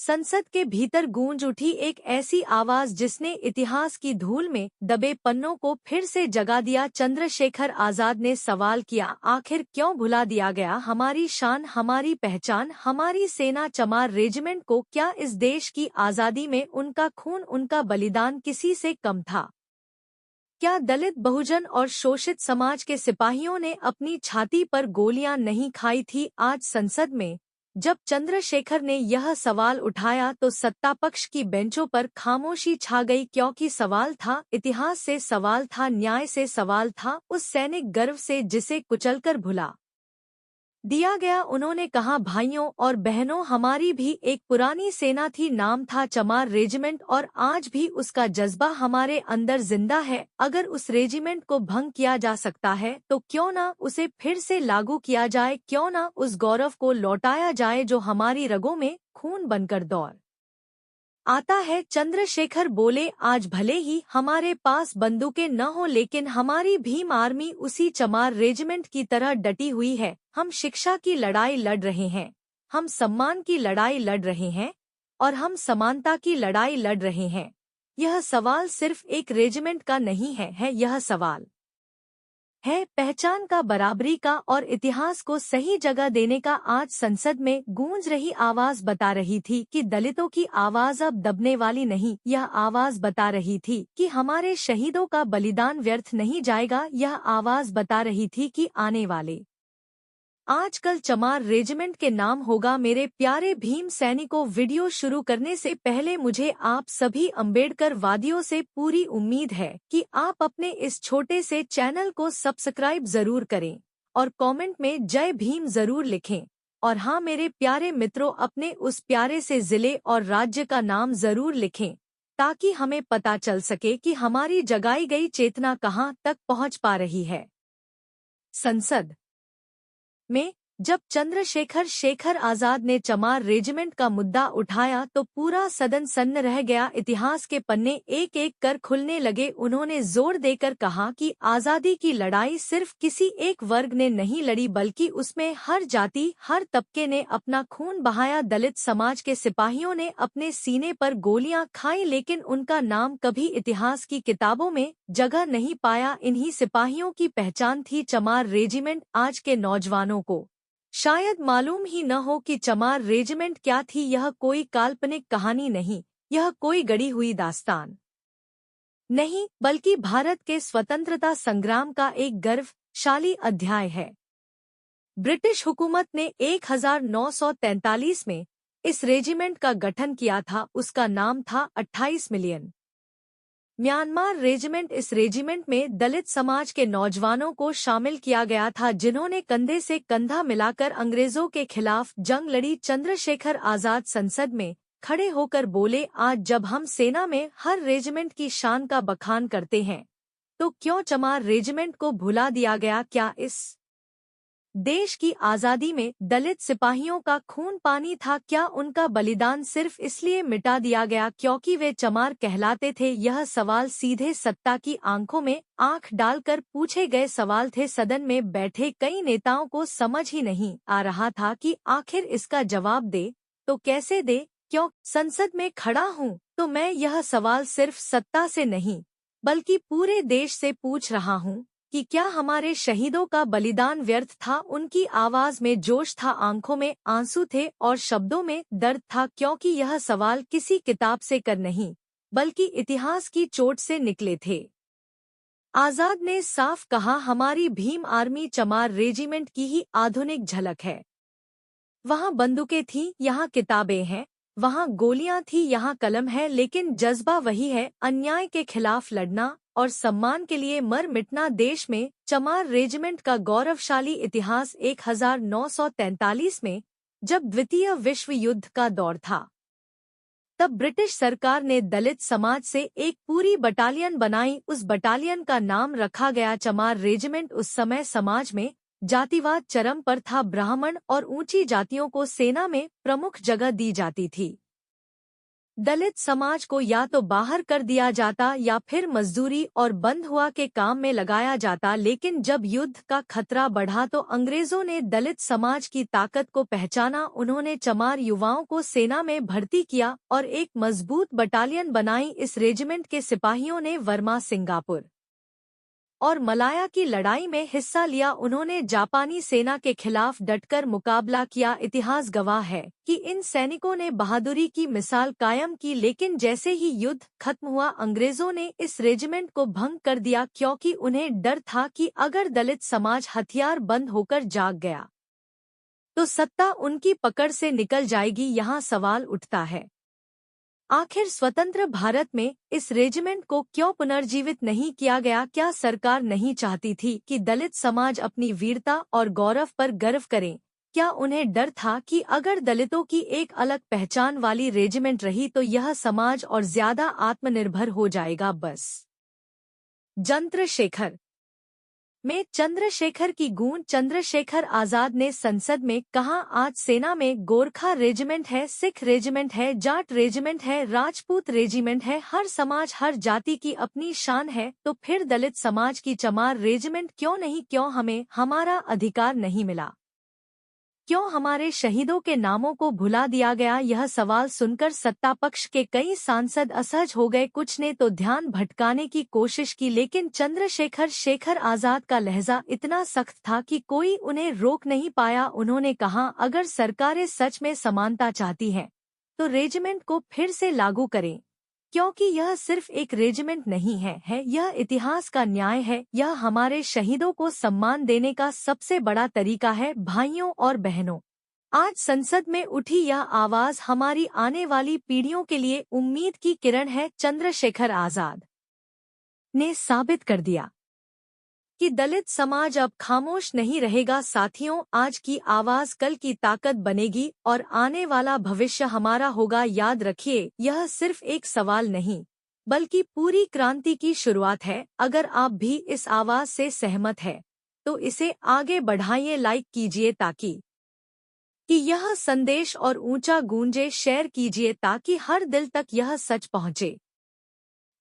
संसद के भीतर गूंज उठी एक ऐसी आवाज जिसने इतिहास की धूल में दबे पन्नों को फिर से जगा दिया। चंद्रशेखर आजाद ने सवाल किया, आखिर क्यों भुला दिया गया हमारी शान, हमारी पहचान, हमारी सेना चमार रेजिमेंट को? क्या इस देश की आजादी में उनका खून, उनका बलिदान किसी से कम था? क्या दलित, बहुजन और शोषित समाज के सिपाहियों ने अपनी छाती पर गोलियां नहीं खाई थी? आज संसद में जब चंद्रशेखर ने यह सवाल उठाया तो सत्तापक्ष की बेंचों पर खामोशी छा गई, क्योंकि सवाल था इतिहास से, सवाल था न्याय से, सवाल था उस सैनिक गर्व से जिसे कुचलकर भुला दिया गया। उन्होंने कहा, भाइयों और बहनों, हमारी भी एक पुरानी सेना थी, नाम था चमार रेजिमेंट, और आज भी उसका जज्बा हमारे अंदर जिंदा है। अगर उस रेजिमेंट को भंग किया जा सकता है तो क्यों ना उसे फिर से लागू किया जाए, क्यों ना उस गौरव को लौटाया जाए जो हमारी रगों में खून बनकर दौड़ आता है। चंद्रशेखर बोले, आज भले ही हमारे पास बंदूकें न हो, लेकिन हमारी भीम आर्मी उसी चमार रेजिमेंट की तरह डटी हुई है। हम शिक्षा की लड़ाई लड़ रहे हैं, हम सम्मान की लड़ाई लड़ रहे हैं, और हम समानता की लड़ाई लड़ रहे हैं। यह सवाल सिर्फ एक रेजिमेंट का नहीं है, यह सवाल है पहचान का, बराबरी का और इतिहास को सही जगह देने का। आज संसद में गूंज रही आवाज बता रही थी कि दलितों की आवाज अब दबने वाली नहीं। यह आवाज बता रही थी कि हमारे शहीदों का बलिदान व्यर्थ नहीं जाएगा। यह आवाज बता रही थी कि आने वाले आजकल चमार रेजिमेंट के नाम होगा। मेरे प्यारे भीम सैनिकों, वीडियो शुरू करने से पहले मुझे आप सभी अम्बेडकर वादियों से पूरी उम्मीद है कि आप अपने इस छोटे से चैनल को सब्सक्राइब जरूर करें और कमेंट में जय भीम जरूर लिखें। और हाँ मेरे प्यारे मित्रों, अपने उस प्यारे से जिले और राज्य का नाम जरूर लिखें ताकि हमें पता चल सके कि हमारी जगाई गई चेतना कहाँ तक पहुँच पा रही है। संसद में जब चंद्रशेखर शेखर आजाद ने चमार रेजिमेंट का मुद्दा उठाया तो पूरा सदन सन्न रह गया। इतिहास के पन्ने एक एक कर खुलने लगे। उन्होंने जोर देकर कहा कि आजादी की लड़ाई सिर्फ किसी एक वर्ग ने नहीं लड़ी, बल्कि उसमें हर जाति, हर तबके ने अपना खून बहाया। दलित समाज के सिपाहियों ने अपने सीने पर गोलियां खाई, लेकिन उनका नाम कभी इतिहास की किताबों में जगह नहीं पाया। इन्हीं सिपाहियों की पहचान थी चमार रेजिमेंट। आज के नौजवानों को शायद मालूम ही न हो कि चमार रेजिमेंट क्या थी। यह कोई काल्पनिक कहानी नहीं, यह कोई गढ़ी हुई दास्तान नहीं, बल्कि भारत के स्वतंत्रता संग्राम का एक गौरवशाली अध्याय है। ब्रिटिश हुकूमत ने 1943 में इस रेजिमेंट का गठन किया था। उसका नाम था 28 मिलियन म्यांमार रेजिमेंट। इस रेजिमेंट में दलित समाज के नौजवानों को शामिल किया गया था, जिन्होंने कंधे से कंधा मिलाकर अंग्रेजों के खिलाफ जंग लड़ी। चंद्रशेखर आजाद संसद में खड़े होकर बोले, आज जब हम सेना में हर रेजिमेंट की शान का बखान करते हैं तो क्यों चमार रेजिमेंट को भुला दिया गया? क्या इस देश की आजादी में दलित सिपाहियों का खून पानी था? क्या उनका बलिदान सिर्फ इसलिए मिटा दिया गया क्योंकि वे चमार कहलाते थे? यह सवाल सीधे सत्ता की आंखों में आंख डालकर पूछे गए सवाल थे। सदन में बैठे कई नेताओं को समझ ही नहीं आ रहा था कि आखिर इसका जवाब दे तो कैसे दे। क्यों संसद में खड़ा हूँ तो मैं यह सवाल सिर्फ सत्ता से नहीं बल्कि पूरे देश से पूछ रहा हूँ कि क्या हमारे शहीदों का बलिदान व्यर्थ था? उनकी आवाज में जोश था, आंखों में आंसू थे और शब्दों में दर्द था, क्योंकि यह सवाल किसी किताब से कर नहीं बल्कि इतिहास की चोट से निकले थे। आजाद ने साफ कहा, हमारी भीम आर्मी चमार रेजिमेंट की ही आधुनिक झलक है। वहाँ बंदूकें थीं, यहाँ किताबें हैं, वहाँ गोलियां थी, यहाँ कलम है, लेकिन जज्बा वही है, अन्याय के खिलाफ लड़ना और सम्मान के लिए मर मिटना। देश में चमार रेजिमेंट का गौरवशाली इतिहास 1943 में जब द्वितीय विश्व युद्ध का दौर था, तब ब्रिटिश सरकार ने दलित समाज से एक पूरी बटालियन बनाई। उस बटालियन का नाम रखा गया चमार रेजिमेंट। उस समय समाज में जातिवाद चरम पर था। ब्राह्मण और ऊंची जातियों को सेना में प्रमुख जगह दी जाती थी। दलित समाज को या तो बाहर कर दिया जाता या फिर मजदूरी और बंद हुआ के काम में लगाया जाता। लेकिन जब युद्ध का खतरा बढ़ा तो अंग्रेजों ने दलित समाज की ताकत को पहचाना। उन्होंने चमार युवाओं को सेना में भर्ती किया और एक मजबूत बटालियन बनाई। इस रेजिमेंट के सिपाहियों ने वर्मा, सिंगापुर और मलाया की लड़ाई में हिस्सा लिया। उन्होंने जापानी सेना के खिलाफ डटकर मुकाबला किया। इतिहास गवाह है कि इन सैनिकों ने बहादुरी की मिसाल कायम की। लेकिन जैसे ही युद्ध खत्म हुआ, अंग्रेजों ने इस रेजिमेंट को भंग कर दिया, क्योंकि उन्हें डर था कि अगर दलित समाज हथियार बंद होकर जाग गया तो सत्ता उनकी पकड़ से निकल जाएगी। यहाँ सवाल उठता है, आखिर स्वतंत्र भारत में इस रेजिमेंट को क्यों पुनर्जीवित नहीं किया गया? क्या सरकार नहीं चाहती थी कि दलित समाज अपनी वीरता और गौरव पर गर्व करे? क्या उन्हें डर था कि अगर दलितों की एक अलग पहचान वाली रेजिमेंट रही तो यह समाज और ज्यादा आत्मनिर्भर हो जाएगा? बस चंद्रशेखर में चंद्रशेखर की गूंज। चंद्रशेखर आजाद ने संसद में कहा, आज सेना में गोरखा रेजिमेंट है, सिख रेजिमेंट है, जाट रेजिमेंट है, राजपूत रेजिमेंट है, हर समाज हर जाति की अपनी शान है। तो फिर दलित समाज की चमार रेजिमेंट क्यों नहीं? क्यों हमें हमारा अधिकार नहीं मिला? क्यों हमारे शहीदों के नामों को भुला दिया गया? यह सवाल सुनकर सत्तापक्ष के कई सांसद असहज हो गए। कुछ ने तो ध्यान भटकाने की कोशिश की, लेकिन चंद्रशेखर आजाद का लहजा इतना सख्त था कि कोई उन्हें रोक नहीं पाया। उन्होंने कहा, अगर सरकारें सच में समानता चाहती हैं तो रेजिमेंट को फिर से लागू करें, क्योंकि यह सिर्फ एक रेजिमेंट नहीं है, यह इतिहास का न्याय है। यह हमारे शहीदों को सम्मान देने का सबसे बड़ा तरीका है। भाइयों और बहनों, आज संसद में उठी यह आवाज हमारी आने वाली पीढ़ियों के लिए उम्मीद की किरण है। चंद्रशेखर आजाद ने साबित कर दिया कि दलित समाज अब खामोश नहीं रहेगा। साथियों, आज की आवाज कल की ताकत बनेगी और आने वाला भविष्य हमारा होगा। याद रखिए, यह सिर्फ एक सवाल नहीं बल्कि पूरी क्रांति की शुरुआत है। अगर आप भी इस आवाज से सहमत हैं तो इसे आगे बढ़ाइए, लाइक कीजिए ताकि यह संदेश और ऊंचा गूंजे, शेयर कीजिए ताकि हर दिल तक यह सच पहुंचे,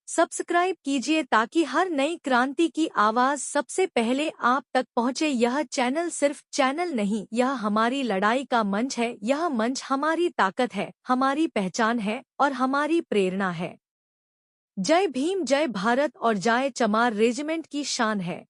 सब्सक्राइब कीजिए ताकि हर नई क्रांति की आवाज सबसे पहले आप तक पहुंचे। यह चैनल सिर्फ चैनल नहीं, यह हमारी लड़ाई का मंच है। यह मंच हमारी ताकत है, हमारी पहचान है और हमारी प्रेरणा है। जय भीम, जय भारत और जय चमार रेजिमेंट की शान है।